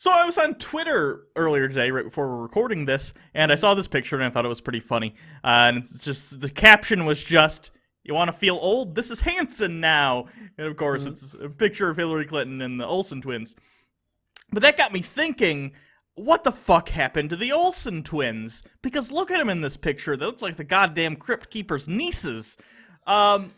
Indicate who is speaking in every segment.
Speaker 1: So I was on Twitter earlier today, right before we're recording this, and I saw this picture and I thought it was pretty funny. And it's just, the caption was just, "You want to feel old? This is Hanson now." And of course, it's a picture of Hillary Clinton and the Olsen twins. But that got me thinking, what the fuck happened to the Olsen twins? Because look at them in this picture. They look like the goddamn Crypt Keeper's nieces. But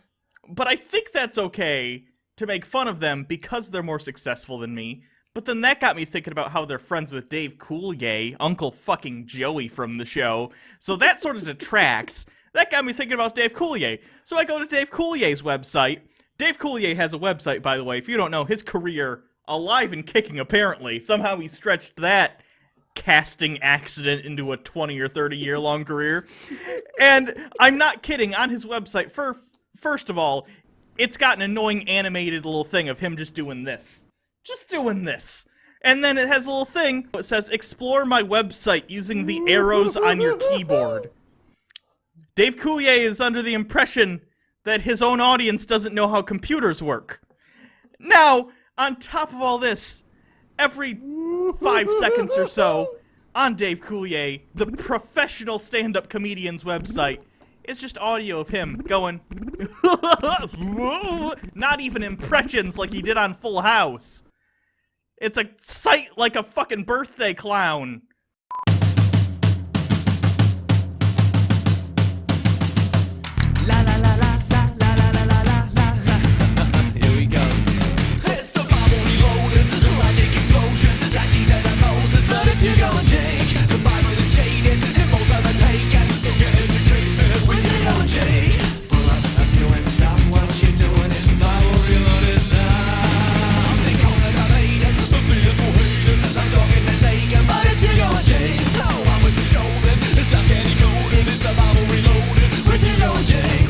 Speaker 1: I think that's okay to make fun of them because they're more successful than me. But then that got me thinking about how they're friends with Dave Coulier, Uncle fucking Joey from the show. So that sort of detracts. That got me thinking about Dave Coulier. So I go to Dave Coulier's website. Dave Coulier has a website, by the way. If you don't know, his career, alive and kicking, apparently. Somehow he stretched that casting accident into a 20 or 30 year long career. And I'm not kidding. On his website, first of all, it's got an annoying animated little thing of him just doing this. Just doing this. And then it has a little thing that says, "Explore my website using the arrows on your keyboard." Dave Coulier is under the impression that his own audience doesn't know how computers work. Now, on top of all this, every 5 seconds or so, on Dave Coulier, the professional stand-up comedian's website, is just audio of him going, not even impressions like he did on Full House. It's a sight like a fucking birthday clown.
Speaker 2: La la la la la la la la la la la. Here we go. It's the Bible reloaded, the logic explosion, like Jesus and Moses, but it's Hugo and Jake. The Bible is jaded, and most of it pagan, so get educated with Hugo and Jake. Pull up you and stop what you're doing. It's Bible reloaded time. They call it debated, the theist will hate it. I'm talking to Taken, but it's Hugo and Jake. So I'm with the show then, it's not getting coded. It's the Bible reloaded with Hugo and Jake.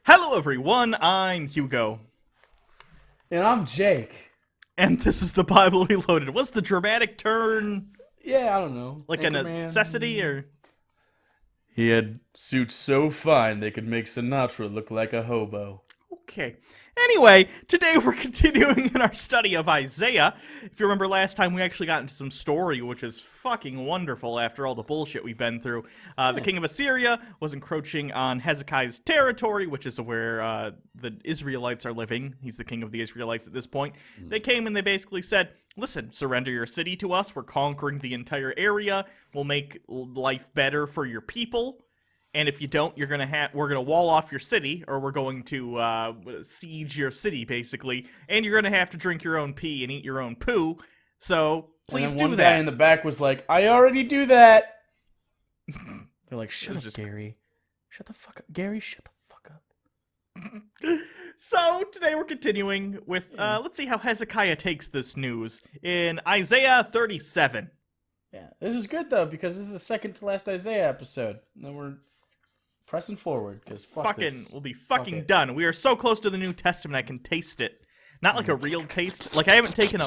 Speaker 1: Hello everyone, I'm Hugo.
Speaker 3: And I'm Jake.
Speaker 1: And this is the Bible Reloaded. What's the dramatic turn?
Speaker 3: Yeah, I don't know.
Speaker 1: Like a necessity, or?
Speaker 3: He had suits so fine they could make Sinatra look like a hobo.
Speaker 1: Okay. Anyway, today we're continuing in our study of Isaiah. If you remember last time, we actually got into some story, which is fucking wonderful after all the bullshit we've been through. The king of Assyria was encroaching on Hezekiah's territory, which is where the Israelites are living. He's the king of the Israelites at this point. They came and they basically said, "Listen, surrender your city to us. We're conquering the entire area. We'll make life better for your people. And if you don't, we're gonna wall off your city, or we're going to siege your city, basically. And you're gonna have to drink your own pee and eat your own poo. So please
Speaker 3: and
Speaker 1: do
Speaker 3: one
Speaker 1: that."
Speaker 3: guy in the back was like, "I already do that." They're like, "Shut up, Gary. Shut the fuck up, Gary. Shut the fuck up."
Speaker 1: So today we're continuing with let's see how Hezekiah takes this news in Isaiah 37.
Speaker 3: Yeah, this is good though because this is the second to last Isaiah episode. And then we're pressing forward because
Speaker 1: We'll be fucking done. We are so close to the New Testament I can taste it. Not like a real taste. Like I haven't taken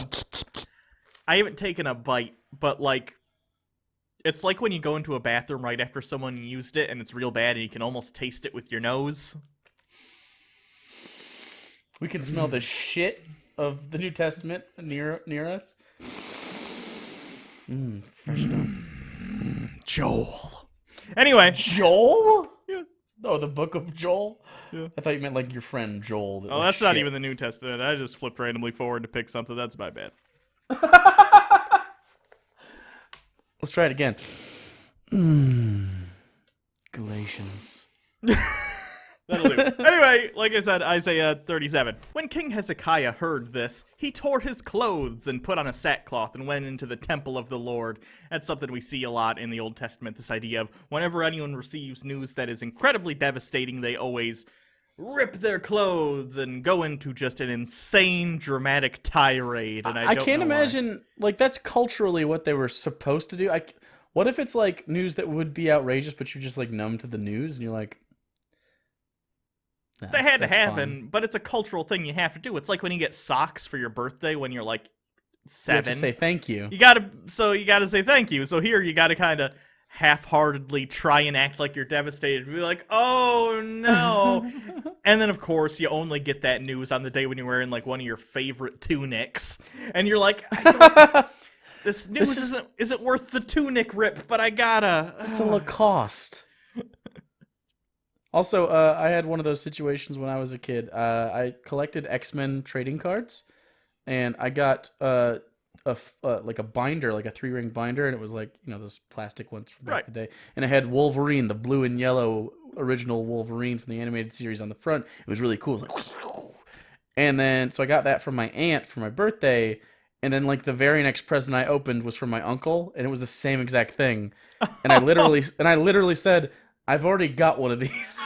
Speaker 1: a bite, but like it's like when you go into a bathroom right after someone used it and it's real bad and you can almost taste it with your nose.
Speaker 3: We can smell the shit of the New Testament near us. Fresh stuff.
Speaker 1: Joel. Anyway.
Speaker 3: Joel?
Speaker 1: Yeah.
Speaker 3: Oh, the book of Joel?
Speaker 1: Yeah.
Speaker 3: I thought you meant like your friend Joel.
Speaker 1: Oh, that's not even the New Testament. I just flipped randomly forward to pick something. That's my bad.
Speaker 3: Let's try it again. Galatians.
Speaker 1: That'll do. Anyway, like I said, Isaiah 37. When King Hezekiah heard this, he tore his clothes and put on a sackcloth and went into the temple of the Lord. That's something we see a lot in the Old Testament, this idea of whenever anyone receives news that is incredibly devastating, they always rip their clothes and go into just an insane, dramatic tirade. And I
Speaker 3: can't imagine, like, that's culturally what they were supposed to do. What if it's, like, news that would be outrageous, but you're just, like, numb to the news, and you're like...
Speaker 1: That had to happen, but it's a cultural thing you have to do. It's like when you get socks for your birthday when you're like 7.
Speaker 3: You have to say thank you.
Speaker 1: You gotta say thank you. So here you gotta kind of half-heartedly try and act like you're devastated. Be like, oh no. And then of course you only get that news on the day when you're wearing like one of your favorite tunics. And you're like, this news isn't worth the tunic rip, but I gotta.
Speaker 3: It's a Lacoste. Also, I had one of those situations when I was a kid. I collected X-Men trading cards, and I got like a binder, like a 3-ring binder, and it was like, you know, those plastic ones from back in the day. And it had Wolverine, the blue and yellow original Wolverine from the animated series on the front. It was really cool. It was like, and then so I got that from my aunt for my birthday, and then like the very next present I opened was from my uncle, and it was the same exact thing. And I literally said, I've already got one of these.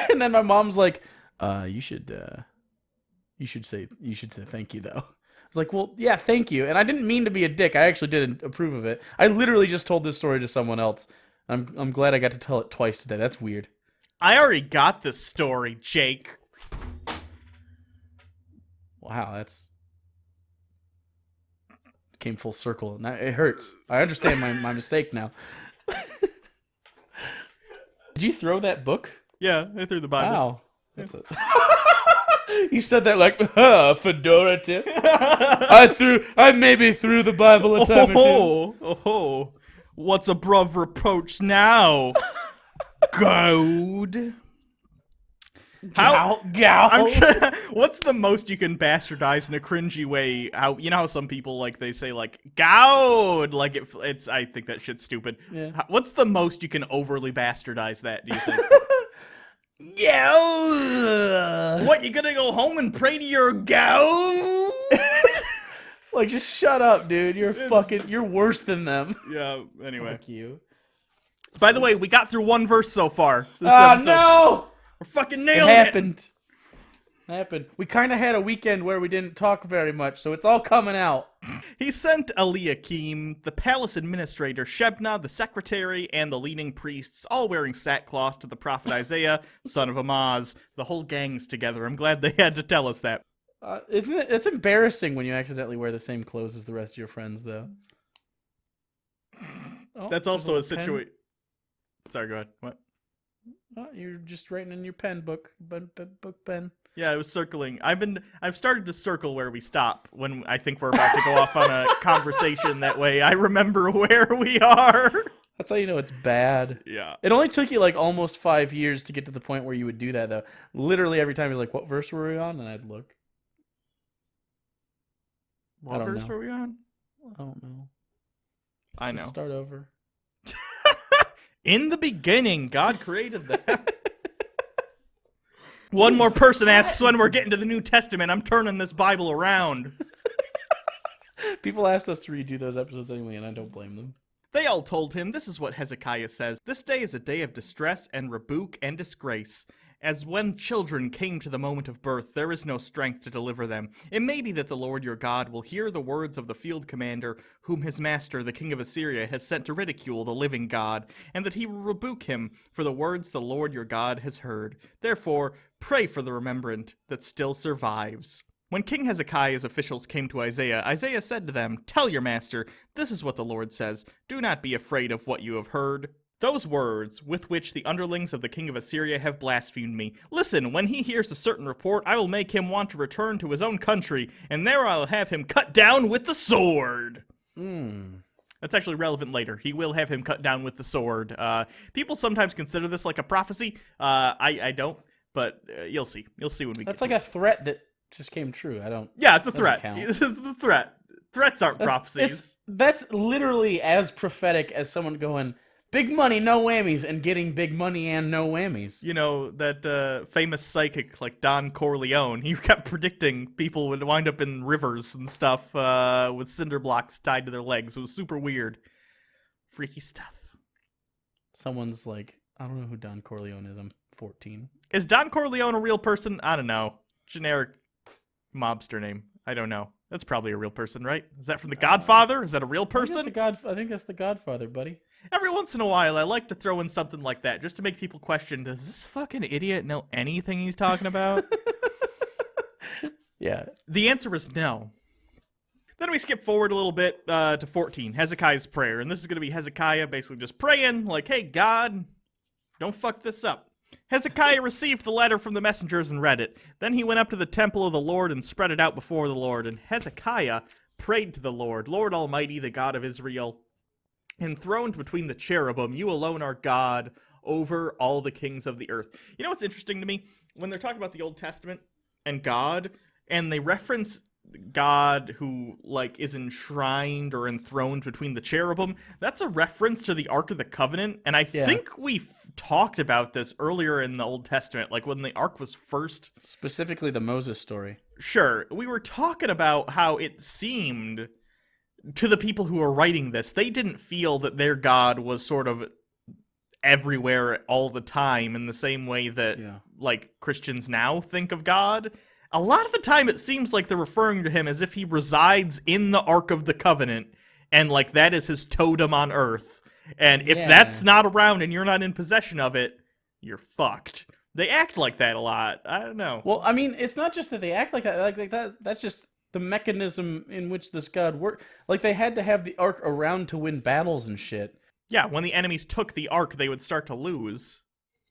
Speaker 3: And then my mom's like, you should say thank you though. I was like, well, yeah, thank you. And I didn't mean to be a dick. I actually didn't approve of it. I literally just told this story to someone else. I'm glad I got to tell it twice today. That's weird.
Speaker 1: I already got this story, Jake.
Speaker 3: Wow, that's came full circle. Now it hurts. I understand my mistake now. Did you throw that book?
Speaker 1: Yeah, I threw the Bible.
Speaker 3: Wow. That's it. You said that like, fedora tip. I maybe threw the Bible a time or two.
Speaker 1: Oh, what's above reproach now? Goad. What's the most you can bastardize in a cringy way? You know how some people like they say like "gowd," like it's. I think that shit's stupid.
Speaker 3: Yeah.
Speaker 1: What's the most you can overly bastardize that? Do you think?
Speaker 3: Yeah.
Speaker 1: What, you gonna go home and pray to your gowd?
Speaker 3: Like, just shut up, dude. You're worse than them.
Speaker 1: Yeah. Anyway.
Speaker 3: Fuck you.
Speaker 1: By the way, we got through one verse so far.
Speaker 3: Oh no!
Speaker 1: We're fucking
Speaker 3: It
Speaker 1: nailing it.
Speaker 3: Happened. We kind of had a weekend where we didn't talk very much, so it's all coming out.
Speaker 1: He sent Eliakim, the palace administrator, Shebna, the secretary, and the leading priests, all wearing sackcloth, to the prophet Isaiah, son of Amoz. The whole gang's together. I'm glad they had to tell us that.
Speaker 3: Isn't it? It's embarrassing when you accidentally wear the same clothes as the rest of your friends, though. Oh,
Speaker 1: that's also a situation. Sorry, go ahead. What?
Speaker 3: Oh, you're just writing in your book pen.
Speaker 1: Yeah, I was circling. I've started to circle where we stop when I think we're about to go off on a conversation. That way I remember where we are.
Speaker 3: That's how you know it's bad.
Speaker 1: Yeah.
Speaker 3: It only took you like almost 5 years to get to the point where you would do that, though. Literally every time you're like, what verse were we on? And I'd look.
Speaker 1: What verse were we on?
Speaker 3: I don't know.
Speaker 1: I know.
Speaker 3: Just start over.
Speaker 1: In the beginning, God created that. One more person asks when we're getting to the New Testament. I'm turning this Bible around.
Speaker 3: People asked us to redo those episodes anyway, and I don't blame them.
Speaker 1: They all told him, this is what Hezekiah says, "This day is a day of distress and rebuke and disgrace. As when children came to the moment of birth, there is no strength to deliver them. It may be that the Lord your God will hear the words of the field commander, whom his master, the king of Assyria, has sent to ridicule the living God, and that he will rebuke him for the words the Lord your God has heard. Therefore, pray for the remembrant that still survives." When King Hezekiah's officials came to Isaiah, Isaiah said to them, "Tell your master, this is what the Lord says. Do not be afraid of what you have heard. Those words with which the underlings of the king of Assyria have blasphemed me. Listen, when he hears a certain report, I will make him want to return to his own country, and there I will have him cut down with the sword." That's actually relevant later. He will have him cut down with the sword. People sometimes consider this like a prophecy. I don't, but you'll see. You'll see when we
Speaker 3: That's
Speaker 1: get
Speaker 3: like a threat that just came true. I don't.
Speaker 1: Yeah, it's a
Speaker 3: doesn't
Speaker 1: threat.
Speaker 3: count.
Speaker 1: This is the threat. Threats aren't prophecies.
Speaker 3: That's literally as prophetic as someone going, big money, no whammies, and getting big money and no whammies.
Speaker 1: You know, that famous psychic like Don Corleone, he kept predicting people would wind up in rivers and stuff with cinder blocks tied to their legs. It was super weird. Freaky stuff.
Speaker 3: Someone's like, I don't know who Don Corleone is. I'm 14.
Speaker 1: Is Don Corleone a real person? I don't know. Generic mobster name. I don't know. That's probably a real person, right? Is that from The Godfather? Is that a real person?
Speaker 3: I think that's The Godfather, buddy.
Speaker 1: Every once in a while, I like to throw in something like that just to make people question, does this fucking idiot know anything he's talking about?
Speaker 3: Yeah.
Speaker 1: The answer is no. Then we skip forward a little bit to 14, Hezekiah's prayer. And this is going to be Hezekiah basically just praying, like, hey, God, don't fuck this up. Hezekiah received the letter from the messengers and read it. Then he went up to the temple of the Lord and spread it out before the Lord. And Hezekiah prayed to the Lord, Lord Almighty, the God of Israel, enthroned between the cherubim, you alone are God over all the kings of the earth. You know what's interesting to me? When they're talking about the Old Testament and God, and they reference God who, like, is enshrined or enthroned between the cherubim, that's a reference to the Ark of the Covenant, and I think we talked about this earlier in the Old Testament, like when the Ark was first...
Speaker 3: Specifically the Moses story.
Speaker 1: Sure, we were talking about how it seemed to the people who were writing this, they didn't feel that their God was sort of everywhere all the time in the same way that, like, Christians now think of God. A lot of the time it seems like they're referring to him as if he resides in the Ark of the Covenant, and, like, that is his totem on Earth. And if that's not around and you're not in possession of it, you're fucked. They act like that a lot. I don't know.
Speaker 3: Well, I mean, it's not just that they act like that. Like that. That's just the mechanism in which this God worked. Like, they had to have the Ark around to win battles and shit.
Speaker 1: Yeah, when the enemies took the Ark, they would start to lose.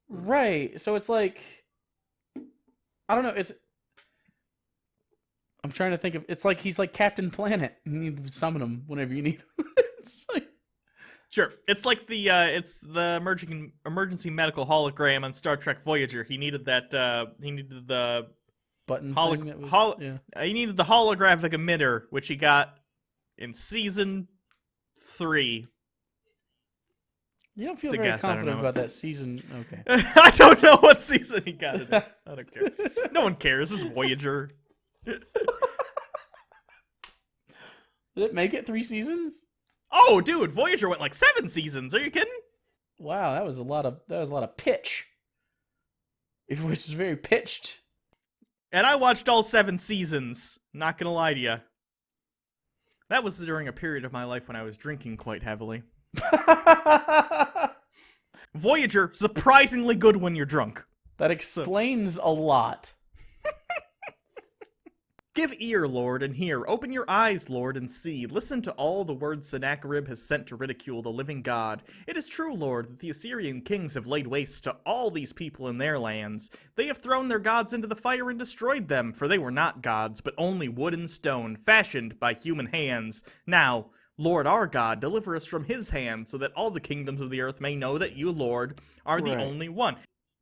Speaker 3: Right. So it's like... I don't know. I'm trying to think of... It's like he's like Captain Planet. You need to summon him whenever you need him. It's like...
Speaker 1: Sure. It's like the emergency medical hologram on Star Trek Voyager. He needed that, he needed the...
Speaker 3: Button thing that was...
Speaker 1: He needed the holographic emitter, which he got in Season 3.
Speaker 3: You don't feel very confident about that season. Okay.
Speaker 1: I don't know what season he got it in. I don't care. No one cares. This is Voyager.
Speaker 3: Did it make it 3 seasons?
Speaker 1: Oh, dude, Voyager went like 7 seasons. Are you kidding?
Speaker 3: Wow, that was a lot of pitch. Your voice was very pitched.
Speaker 1: And I watched all 7 seasons. Not gonna lie to you. That was during a period of my life when I was drinking quite heavily. Voyager, surprisingly good when you're drunk.
Speaker 3: That explains a lot.
Speaker 1: Give ear, Lord, and hear. Open your eyes, Lord, and see. Listen to all the words Sennacherib has sent to ridicule the living God. It is true, Lord, that the Assyrian kings have laid waste to all these people in their lands. They have thrown their gods into the fire and destroyed them, for they were not gods, but only wood and stone, fashioned by human hands. Now, Lord our God, deliver us from his hand, so that all the kingdoms of the earth may know that you, Lord, are the only one.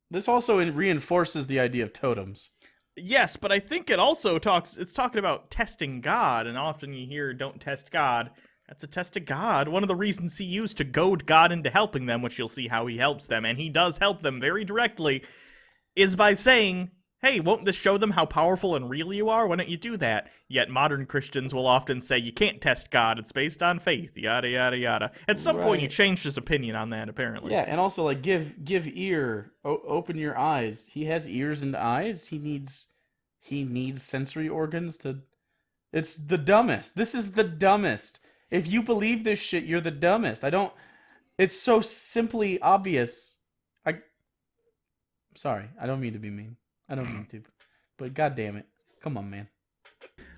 Speaker 3: This also reinforces the idea of totems.
Speaker 1: Yes, but I think it also it's talking about testing God, and often you hear, don't test God. That's a test of God. One of the reasons he used to goad God into helping them, which you'll see how he helps them, and he does help them very directly, is by saying, hey, won't this show them how powerful and real you are? Why don't you do that? Yet modern Christians will often say, you can't test God, it's based on faith, yada, yada, yada. At some point, he changed his opinion on that, apparently.
Speaker 3: Yeah, and also, like, give ear, open your eyes. He has ears and eyes. He needs sensory organs to... It's the dumbest. This is the dumbest. If you believe this shit, you're the dumbest. It's so simply obvious. Sorry, I don't mean to be mean. I don't mean to. But goddamn it. Come on, man.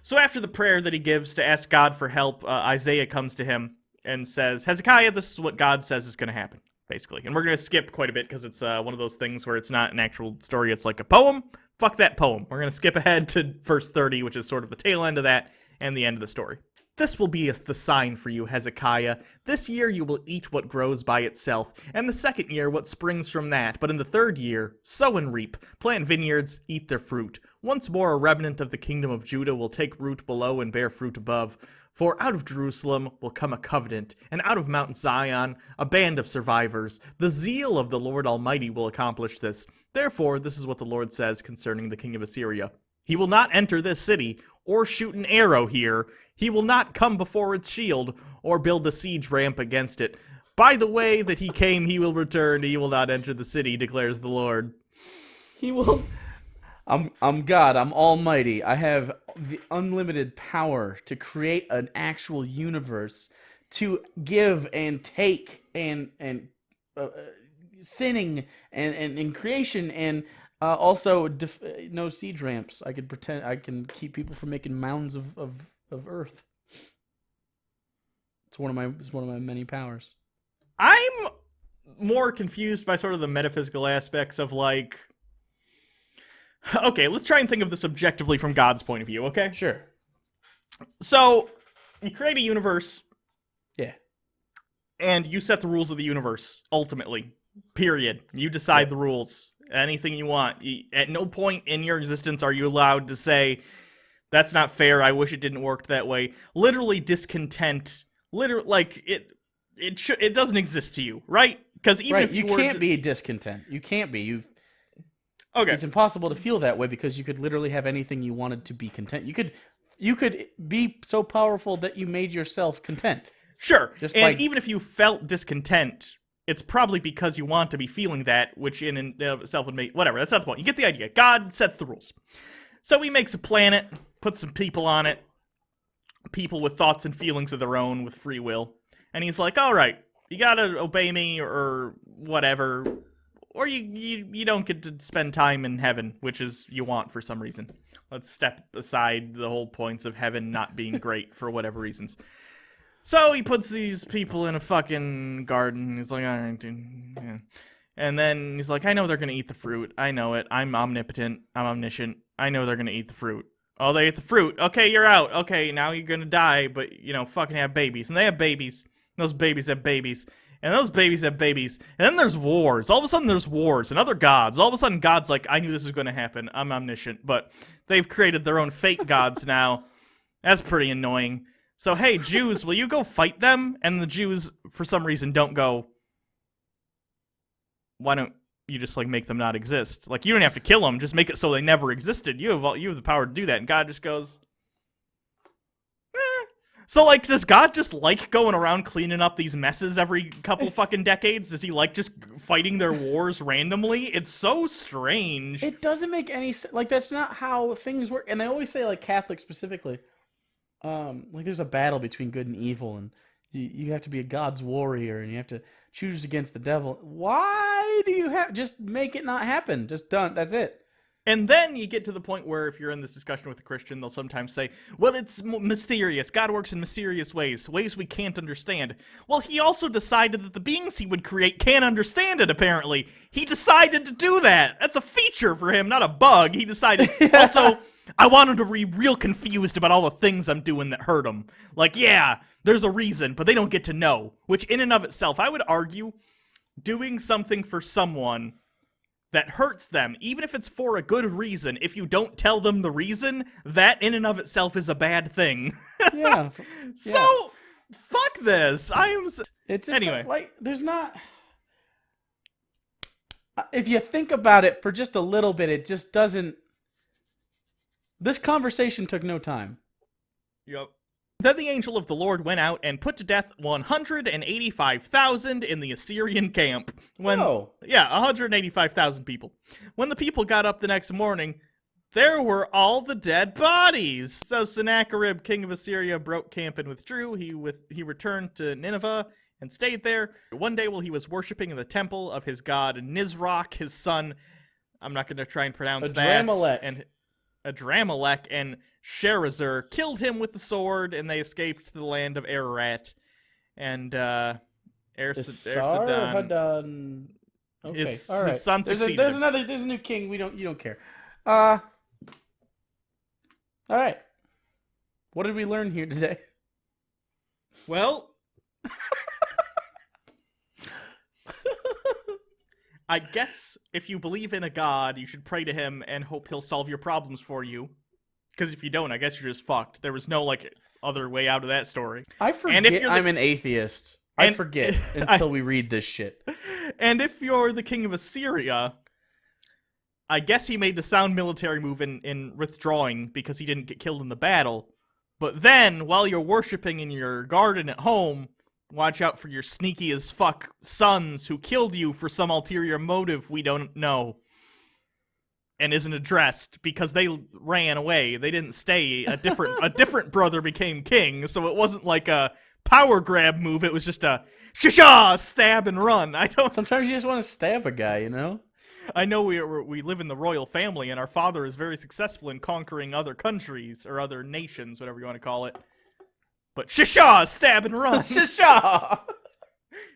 Speaker 1: So after the prayer that he gives to ask God for help, Isaiah comes to him and says, Hezekiah, this is what God says is going to happen, basically. And we're going to skip quite a bit because it's one of those things where it's not an actual story. It's like a poem. Fuck that poem. We're going to skip ahead to verse 30, which is sort of the tail end of that and the end of the story. This will be the sign for you, Hezekiah. This year you will eat what grows by itself, and the second year what springs from that. But in the third year, sow and reap, plant vineyards, eat their fruit. Once more a remnant of the kingdom of Judah will take root below and bear fruit above. For out of Jerusalem will come a covenant, and out of Mount Zion a band of survivors. The zeal of the Lord Almighty will accomplish this. Therefore, this is what the Lord says concerning the king of Assyria. He will not enter this city, or shoot an arrow here. He will not come before its shield, or build a siege ramp against it. By the way that he came, he will return. He will not enter the city, declares the Lord.
Speaker 3: He will... I'm God. I'm almighty. I have the unlimited power to create an actual universe, to give and take and sinning and creation, and also no siege ramps. I can keep people from making mounds of earth. It's one of my many powers.
Speaker 1: I'm more confused by sort of the metaphysical aspects of like. Okay, let's try and think of this objectively from God's point of view. Okay.
Speaker 3: Sure.
Speaker 1: So you create a universe.
Speaker 3: Yeah.
Speaker 1: And you set the rules of the universe, ultimately. Period. You decide the rules. Anything you want. At no point in your existence are you allowed to say, that's not fair, I wish it didn't work that way. Literally discontent. Literally, like, it doesn't exist to you, right? Because even if
Speaker 3: you can't be discontent. You can't be.
Speaker 1: Okay.
Speaker 3: It's impossible to feel that way because you could literally have anything you wanted to be content. You could be so powerful that you made yourself content.
Speaker 1: Sure. Even if you felt discontent, it's probably because you want to be feeling that, which in and of itself would make... Whatever, that's not the point. You get the idea. God sets the rules. So he makes a planet, puts some people on it, people with thoughts and feelings of their own, with free will. And he's like, all right, you gotta obey me or whatever, or you don't get to spend time in heaven, which is you want for some reason. Let's step aside the whole points of heaven not being great for whatever reasons. So he puts these people in a fucking garden. He's like, all right, dude. Yeah. And then he's like, I know they're going to eat the fruit. I know it. I'm omnipotent. I'm omniscient. I know they're going to eat the fruit. Oh, they ate the fruit. Okay, you're out. Okay, now you're going to die, but, fucking have babies. And they have babies. And those babies have babies. And those babies have babies. And then there's wars. All of a sudden there's wars and other gods. All of a sudden God's like, I knew this was going to happen. I'm omniscient. But they've created their own fake gods now. That's pretty annoying. So, hey, Jews, will you go fight them? And the Jews, for some reason, don't go, why don't you just, make them not exist? Like, you don't have to kill them, just make it so they never existed. You have the power to do that. And God just goes, eh. So, does God just like going around cleaning up these messes every couple fucking decades? Does he like just fighting their wars randomly? It's so strange.
Speaker 3: It doesn't make any sense. That's not how things work. And they always say, Catholics specifically, there's a battle between good and evil, and you have to be a God's warrior, and you have to choose against the devil. Why do you just make it not happen? Just done. That's it.
Speaker 1: And then you get to the point where if you're in this discussion with a Christian, they'll sometimes say, well, it's mysterious. God works in mysterious ways we can't understand. Well, he also decided that the beings he would create can't understand it, apparently. He decided to do that. That's a feature for him, not a bug. He decided. Also, I want him to be real confused about all the things I'm doing that hurt him. Yeah, there's a reason, but they don't get to know. Which, in and of itself, I would argue, doing something for someone that hurts them, even if it's for a good reason, if you don't tell them the reason, that in and of itself is a bad thing.
Speaker 3: Yeah.
Speaker 1: So, fuck this.
Speaker 3: It's just
Speaker 1: anyway.
Speaker 3: There's not... If you think about it for just a little bit, it just doesn't... This conversation took no time.
Speaker 1: Yep. Then the angel of the Lord went out and put to death 185,000 in the Assyrian camp. Yeah, 185,000 people. When the people got up the next morning, there were all the dead bodies. So Sennacherib, king of Assyria, broke camp and withdrew. He returned to Nineveh and stayed there. One day while he was worshipping in the temple of his god Nisroch, his son, I'm not going to try and pronounce
Speaker 3: Adramelech.
Speaker 1: And Adramelech and Sherazur killed him with the sword, and they escaped to the land of Ararat. And
Speaker 3: Esarhaddon. Okay,
Speaker 1: his
Speaker 3: all right.
Speaker 1: son succeeded.
Speaker 3: There's a new king. You don't care. All right. What did we learn here today?
Speaker 1: Well, I guess if you believe in a god, you should pray to him and hope he'll solve your problems for you. Because if you don't, I guess you're just fucked. There was no, other way out of that story.
Speaker 3: I forget I'm an atheist. I forget until we read this shit.
Speaker 1: And if you're the king of Assyria, I guess he made the sound military move in withdrawing because he didn't get killed in the battle. But then, while you're worshipping in your garden at home, watch out for your sneaky as fuck sons who killed you for some ulterior motive we don't know. And isn't addressed because they ran away. They didn't stay. A different brother became king, so it wasn't like a power grab move. It was just a shisha, stab and run.
Speaker 3: Sometimes you just want to stab a guy, you know?
Speaker 1: I know we live in the royal family, and our father is very successful in conquering other countries or other nations, whatever you want to call it. But shisha, stab and run.
Speaker 3: Shisha!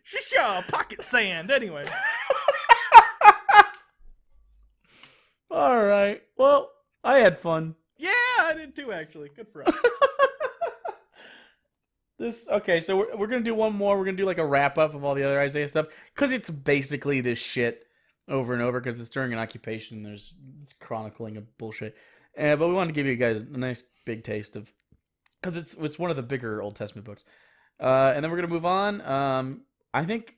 Speaker 1: Shisha, pocket sand. Anyway.
Speaker 3: All right. Well, I had fun.
Speaker 1: Yeah, I did too, actually. Good for us.
Speaker 3: Okay, so we're gonna do one more. We're gonna do like a wrap up of all the other Isaiah stuff because it's basically this shit over and over because it's during an occupation. It's chronicling of bullshit, but we wanted to give you guys a nice big taste of because it's one of the bigger Old Testament books. And then we're gonna move on. I think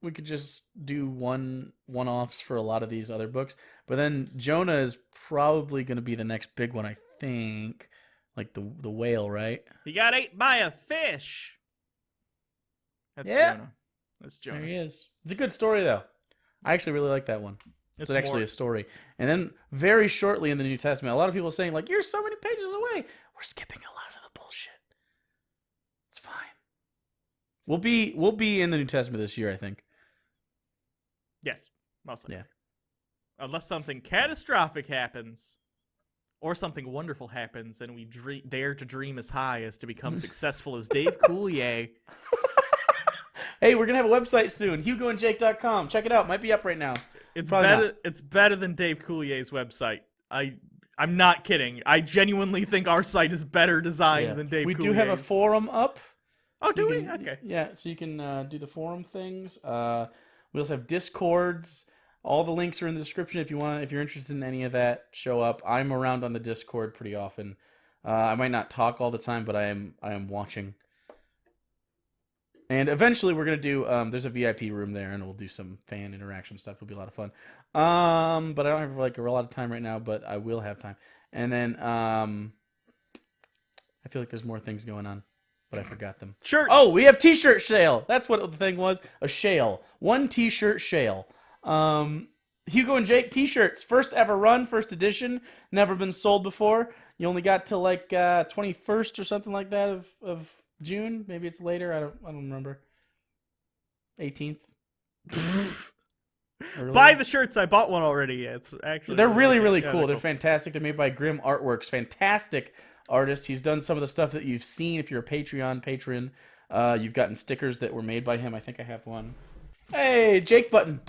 Speaker 3: we could just do one-offs for a lot of these other books, but then Jonah is probably gonna be the next big one. I think. Like the whale, right?
Speaker 1: He got ate by a fish. That's Jonah. That's Jonah.
Speaker 3: There he is. It's a good story, though. I actually really like that one. It's actually a story. And then very shortly in the New Testament, a lot of people are saying, like, you're so many pages away. We're skipping a lot of the bullshit. It's fine. We'll be in the New Testament this year, I think.
Speaker 1: Yes, mostly.
Speaker 3: Yeah.
Speaker 1: Unless something catastrophic happens. Or something wonderful happens, and we dare to dream as high as to become successful as Dave Coulier.
Speaker 3: Hey, we're going to have a website soon. HugoandJake.com. Check it out. Might be up right now.
Speaker 1: It's better than Dave Coulier's website. I'm not kidding. I genuinely think our site is better designed than Dave Coulier's.
Speaker 3: We do have a forum up.
Speaker 1: Oh,
Speaker 3: so
Speaker 1: do we? Okay.
Speaker 3: Yeah, so you can do the forum things. We also have Discords. All the links are in the description if you're interested in any of that. Show up. I'm around on the Discord pretty often. I might not talk all the time, but I am watching. And eventually we're gonna do. There's a VIP room there, and we'll do some fan interaction stuff. It'll be a lot of fun. But I don't have like a lot of time right now, but I will have time. And then I feel like there's more things going on, but I forgot them.
Speaker 1: Shirts.
Speaker 3: Oh, we have T-shirt shale. That's what the thing was. A shale. One T-shirt shale. Hugo and Jake T-shirts, first ever run, first edition, never been sold before. You only got till like 21st or something like that of June. Maybe it's later. I don't remember. 18th.
Speaker 1: Buy the shirts. I bought one already. It's actually
Speaker 3: they're really
Speaker 1: yeah,
Speaker 3: cool. They're fantastic. They're made by Grim Artworks. Fantastic artist. He's done some of the stuff that you've seen if you're a Patreon patron. You've gotten stickers that were made by him. I think I have one. Hey, Jake button.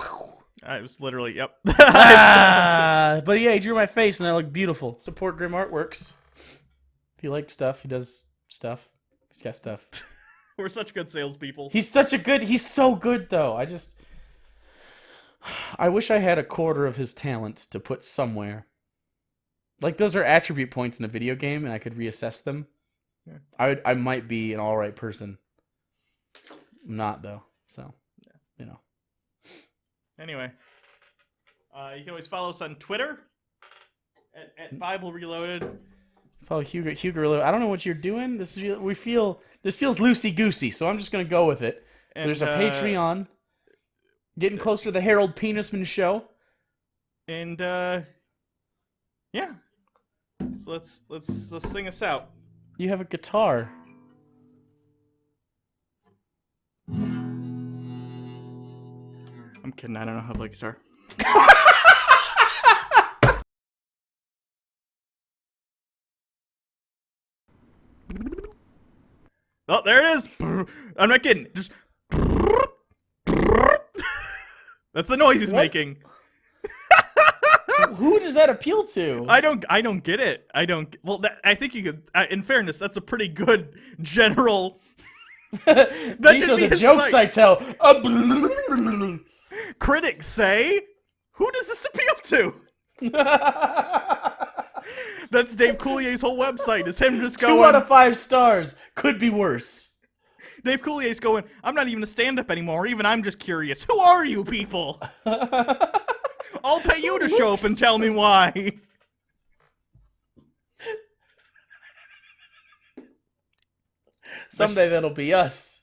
Speaker 1: I was literally, yep.
Speaker 3: But yeah, he drew my face and I look beautiful. Support Grim Artworks. If you like stuff, he does stuff. He's got stuff.
Speaker 1: We're such good salespeople.
Speaker 3: He's so good though. I wish I had a quarter of his talent to put somewhere. Like those are attribute points in a video game and I could reassess them. Yeah. I might be an alright person. I'm not though, so. You know.
Speaker 1: Anyway, you can always follow us on Twitter at Bible Reloaded.
Speaker 3: Follow Hugo Reloaded. I don't know what you're doing. This feels loosey goosey, so I'm just gonna go with it. And, there's a Patreon. Getting closer to the Harold Penisman show.
Speaker 1: And yeah. So let's sing us out.
Speaker 3: You have a guitar.
Speaker 1: I'm kidding. I don't know how to play guitar. Oh, there it is. I'm not kidding. Just that's the noise he's making.
Speaker 3: Who does that appeal to?
Speaker 1: I don't get it. Well, I think you could. In fairness, that's a pretty good general.
Speaker 3: These are the jokes I tell.
Speaker 1: Critics say, who does this appeal to? That's Dave Coulier's whole website. Is him just going
Speaker 3: 2 out of 5 stars. Could be worse.
Speaker 1: Dave Coulier's going, I'm not even a stand-up anymore. Even I'm just curious. Who are you people? I'll pay you to show up and tell me why.
Speaker 3: Someday that'll be us.